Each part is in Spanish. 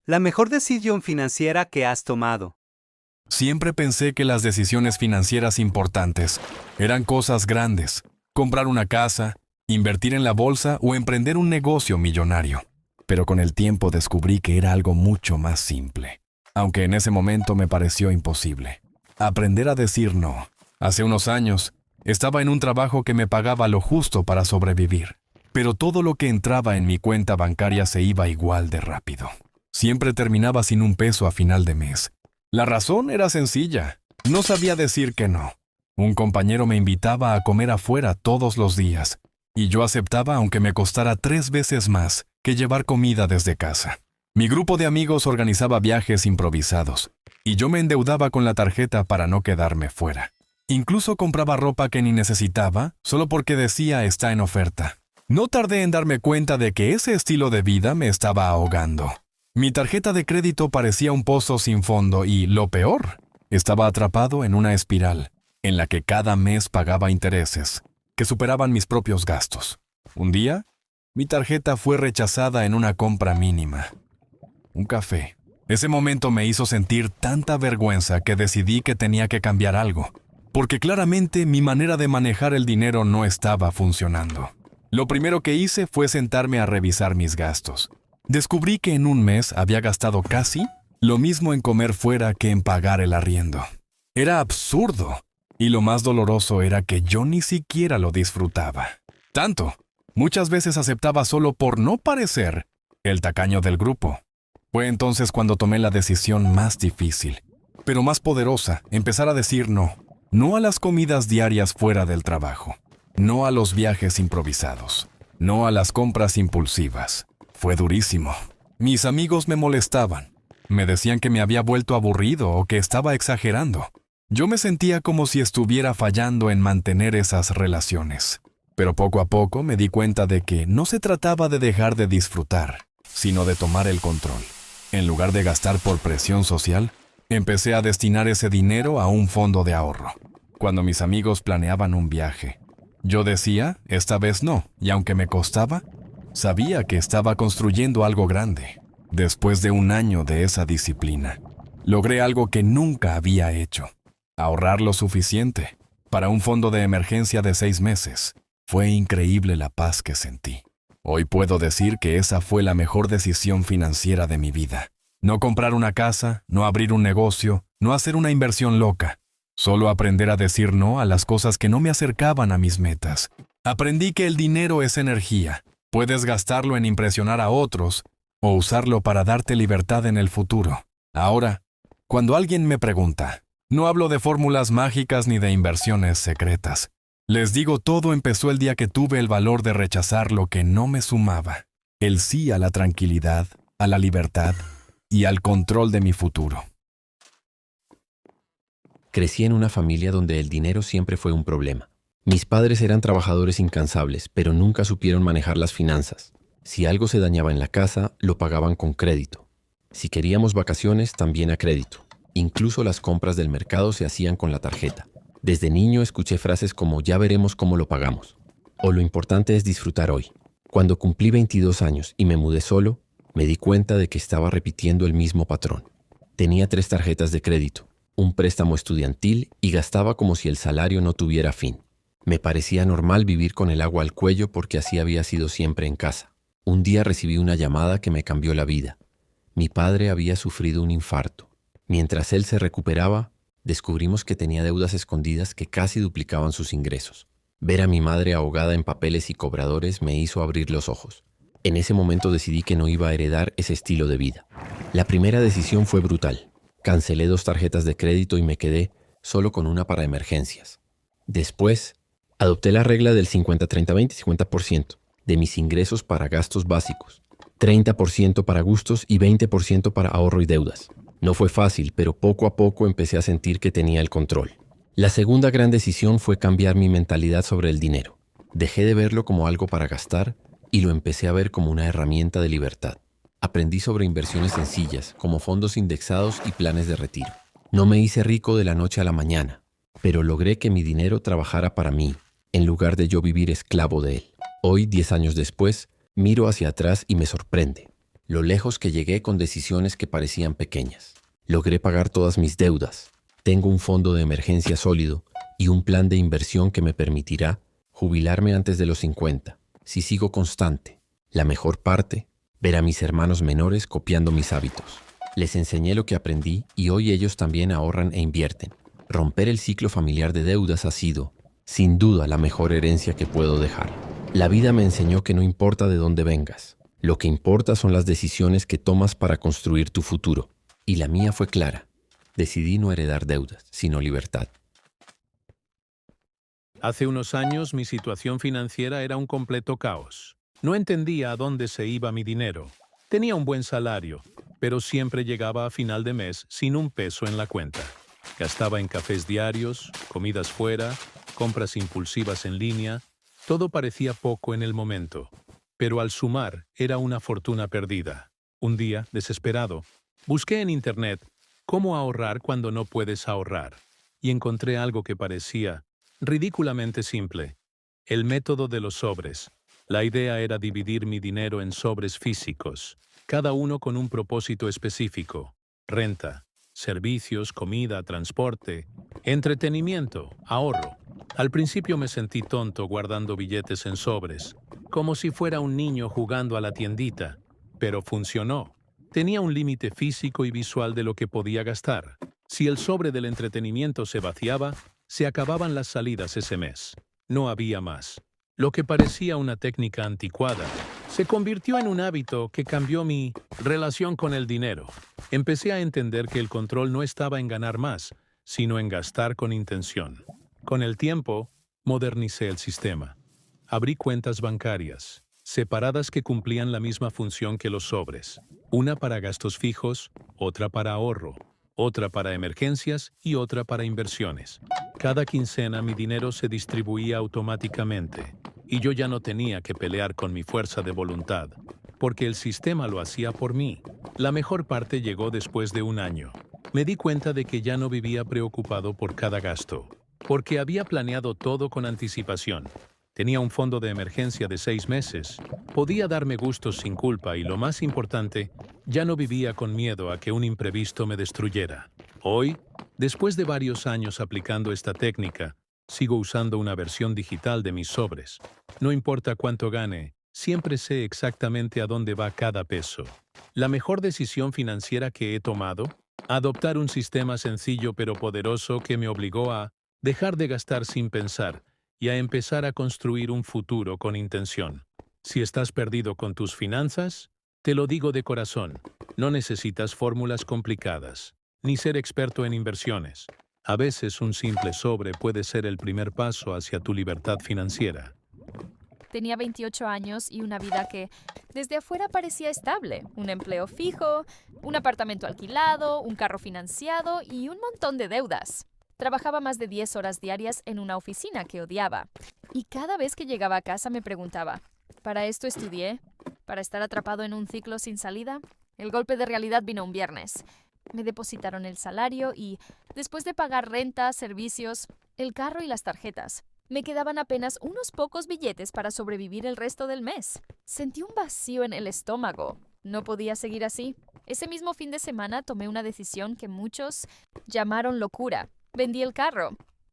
La mejor decisión financiera que has tomado. Siempre pensé que las decisiones financieras importantes eran cosas grandes, comprar una casa, invertir en la bolsa o emprender un negocio millonario. Pero con el tiempo descubrí que era algo mucho más simple, aunque en ese momento me pareció imposible. Aprender a decir no. Hace unos años, estaba en un trabajo que me pagaba lo justo para sobrevivir, pero todo lo que entraba en mi cuenta bancaria se iba igual de rápido. Siempre terminaba sin un peso a final de mes. La razón era sencilla. No sabía decir que no. Un compañero me invitaba a comer afuera todos los días, y yo aceptaba aunque me costara 3 veces más que llevar comida desde casa. Mi grupo de amigos organizaba viajes improvisados, y yo me endeudaba con la tarjeta para no quedarme fuera. Incluso compraba ropa que ni necesitaba, solo porque decía está en oferta. No tardé en darme cuenta de que ese estilo de vida me estaba ahogando. Mi tarjeta de crédito parecía un pozo sin fondo y, lo peor, estaba atrapado en una espiral, en la que cada mes pagaba intereses, que superaban mis propios gastos. Un día, mi tarjeta fue rechazada en una compra mínima. Un café. Ese momento me hizo sentir tanta vergüenza que decidí que tenía que cambiar algo, porque claramente mi manera de manejar el dinero no estaba funcionando. Lo primero que hice fue sentarme a revisar mis gastos. Descubrí que en un mes había gastado casi lo mismo en comer fuera que en pagar el arriendo. Era absurdo, y lo más doloroso era que yo ni siquiera lo disfrutaba. Tanto, muchas veces aceptaba solo por no parecer el tacaño del grupo. Fue entonces cuando tomé la decisión más difícil, pero más poderosa, empezar a decir no. No a las comidas diarias fuera del trabajo. No a los viajes improvisados. No a las compras impulsivas. Fue durísimo. Mis amigos me molestaban. Me decían que me había vuelto aburrido o que estaba exagerando. Yo me sentía como si estuviera fallando en mantener esas relaciones. Pero poco a poco me di cuenta de que no se trataba de dejar de disfrutar, sino de tomar el control. En lugar de gastar por presión social, empecé a destinar ese dinero a un fondo de ahorro. Cuando mis amigos planeaban un viaje, yo decía, esta vez no, y aunque me costaba, sabía que estaba construyendo algo grande. Después de un año de esa disciplina, logré algo que nunca había hecho: ahorrar lo suficiente para un fondo de emergencia de 6 meses. Fue increíble la paz que sentí. Hoy puedo decir que esa fue la mejor decisión financiera de mi vida. No comprar una casa, no abrir un negocio, no hacer una inversión loca. Solo aprender a decir no a las cosas que no me acercaban a mis metas. Aprendí que el dinero es energía. Puedes gastarlo en impresionar a otros o usarlo para darte libertad en el futuro. Ahora, cuando alguien me pregunta, no hablo de fórmulas mágicas ni de inversiones secretas. Les digo, todo empezó el día que tuve el valor de rechazar lo que no me sumaba. El sí a la tranquilidad, a la libertad y al control de mi futuro. Crecí en una familia donde el dinero siempre fue un problema. Mis padres eran trabajadores incansables, pero nunca supieron manejar las finanzas. Si algo se dañaba en la casa, lo pagaban con crédito. Si queríamos vacaciones, también a crédito. Incluso las compras del mercado se hacían con la tarjeta. Desde niño escuché frases como ya veremos cómo lo pagamos, o lo importante es disfrutar hoy. Cuando cumplí 22 años y me mudé solo, me di cuenta de que estaba repitiendo el mismo patrón. Tenía 3 tarjetas de crédito, un préstamo estudiantil y gastaba como si el salario no tuviera fin. Me parecía normal vivir con el agua al cuello porque así había sido siempre en casa. Un día recibí una llamada que me cambió la vida. Mi padre había sufrido un infarto. Mientras él se recuperaba, descubrimos que tenía deudas escondidas que casi duplicaban sus ingresos. Ver a mi madre ahogada en papeles y cobradores me hizo abrir los ojos. En ese momento decidí que no iba a heredar ese estilo de vida. La primera decisión fue brutal. Cancelé 2 tarjetas de crédito y me quedé solo con una para emergencias. Después, adopté la regla del 50-30-20, 50% de mis ingresos para gastos básicos, 30% para gustos y 20% para ahorro y deudas. No fue fácil, pero poco a poco empecé a sentir que tenía el control. La segunda gran decisión fue cambiar mi mentalidad sobre el dinero. Dejé de verlo como algo para gastar y lo empecé a ver como una herramienta de libertad. Aprendí sobre inversiones sencillas, como fondos indexados y planes de retiro. No me hice rico de la noche a la mañana, pero logré que mi dinero trabajara para mí, en lugar de yo vivir esclavo de él. Hoy, 10 años después, miro hacia atrás y me sorprende. lo lejos que llegué con decisiones que parecían pequeñas. Logré pagar todas mis deudas. Tengo un fondo de emergencia sólido y un plan de inversión que me permitirá jubilarme antes de los 50, si sigo constante. La mejor parte, ver a mis hermanos menores copiando mis hábitos. Les enseñé lo que aprendí y hoy ellos también ahorran e invierten. Romper el ciclo familiar de deudas ha sido, sin duda, la mejor herencia que puedo dejar. La vida me enseñó que no importa de dónde vengas. Lo que importa son las decisiones que tomas para construir tu futuro. Y la mía fue clara. Decidí no heredar deudas, sino libertad. Hace unos años mi situación financiera era un completo caos. No entendía a dónde se iba mi dinero. Tenía un buen salario, pero siempre llegaba a final de mes sin un peso en la cuenta. Gastaba en cafés diarios, comidas fuera, compras impulsivas en línea. Todo parecía poco en el momento, pero al sumar era una fortuna perdida. Un día, desesperado, busqué en internet cómo ahorrar cuando no puedes ahorrar y encontré algo que parecía ridículamente simple: el método de los sobres. La idea era dividir mi dinero en sobres físicos, cada uno con un propósito específico: renta, servicios, comida, transporte, entretenimiento, ahorro. Al principio me sentí tonto guardando billetes en sobres, como si fuera un niño jugando a la tiendita, pero funcionó. Tenía un límite físico y visual de lo que podía gastar. Si el sobre del entretenimiento se vaciaba, se acababan las salidas ese mes. No había más. Lo que parecía una técnica anticuada se convirtió en un hábito que cambió mi relación con el dinero. Empecé a entender que el control no estaba en ganar más, sino en gastar con intención. Con el tiempo, modernicé el sistema. Abrí cuentas bancarias, separadas, que cumplían la misma función que los sobres. Una para gastos fijos, otra para ahorro, otra para emergencias y otra para inversiones. Cada quincena mi dinero se distribuía automáticamente y yo ya no tenía que pelear con mi fuerza de voluntad, porque el sistema lo hacía por mí. La mejor parte llegó después de un año. Me di cuenta de que ya no vivía preocupado por cada gasto, porque había planeado todo con anticipación. Tenía un fondo de emergencia de 6 meses. Podía darme gustos sin culpa y, lo más importante, ya no vivía con miedo a que un imprevisto me destruyera. Hoy, después de varios años aplicando esta técnica, sigo usando una versión digital de mis sobres. No importa cuánto gane, siempre sé exactamente a dónde va cada peso. La mejor decisión financiera que he tomado: adoptar un sistema sencillo pero poderoso que me obligó a dejar de gastar sin pensar y a empezar a construir un futuro con intención. Si estás perdido con tus finanzas, te lo digo de corazón, no necesitas fórmulas complicadas, ni ser experto en inversiones. A veces un simple sobre puede ser el primer paso hacia tu libertad financiera. Tenía 28 años y una vida que desde afuera parecía estable. Un empleo fijo, un apartamento alquilado, un carro financiado y un montón de deudas. Trabajaba más de 10 horas diarias en una oficina que odiaba. Y cada vez que llegaba a casa me preguntaba: ¿para esto estudié? ¿Para estar atrapado en un ciclo sin salida? El golpe de realidad vino un viernes. Me depositaron el salario y, después de pagar renta, servicios, el carro y las tarjetas, me quedaban apenas unos pocos billetes para sobrevivir el resto del mes. Sentí un vacío en el estómago. No podía seguir así. Ese mismo fin de semana tomé una decisión que muchos llamaron locura. Vendí el carro.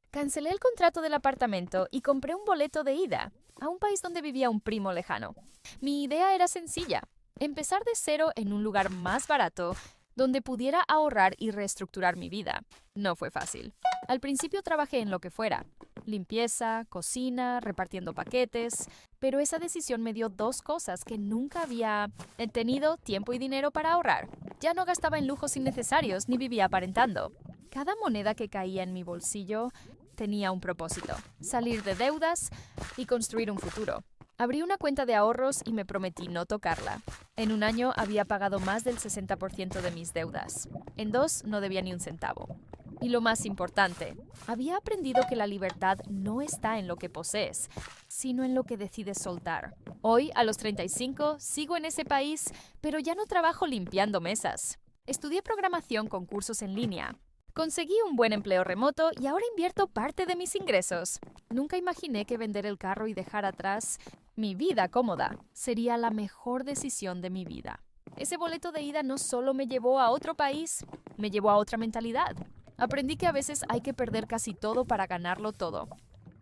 Cancelé el contrato del apartamento y compré un boleto de ida a un país donde vivía un primo lejano. Mi idea era sencilla: empezar de cero en un lugar más barato donde pudiera ahorrar y reestructurar mi vida. No fue fácil. Al principio trabajé en lo que fuera: limpieza, cocina, repartiendo paquetes, pero esa decisión me dio dos cosas que nunca había tenido: tiempo y dinero para ahorrar. Ya no gastaba en lujos innecesarios ni vivía aparentando. Cada moneda que caía en mi bolsillo tenía un propósito: salir de deudas y construir un futuro. Abrí una cuenta de ahorros y me prometí no tocarla. En un año había pagado más del 60% de mis deudas. En 2 no debía ni un centavo. Y lo más importante, había aprendido que la libertad no está en lo que posees, sino en lo que decides soltar. Hoy, a los 35, sigo en ese país, pero ya no trabajo limpiando mesas. Estudié programación con cursos en línea. Conseguí un buen empleo remoto y ahora invierto parte de mis ingresos. Nunca imaginé que vender el carro y dejar atrás mi vida cómoda sería la mejor decisión de mi vida. Ese boleto de ida no solo me llevó a otro país, me llevó a otra mentalidad. Aprendí que a veces hay que perder casi todo para ganarlo todo.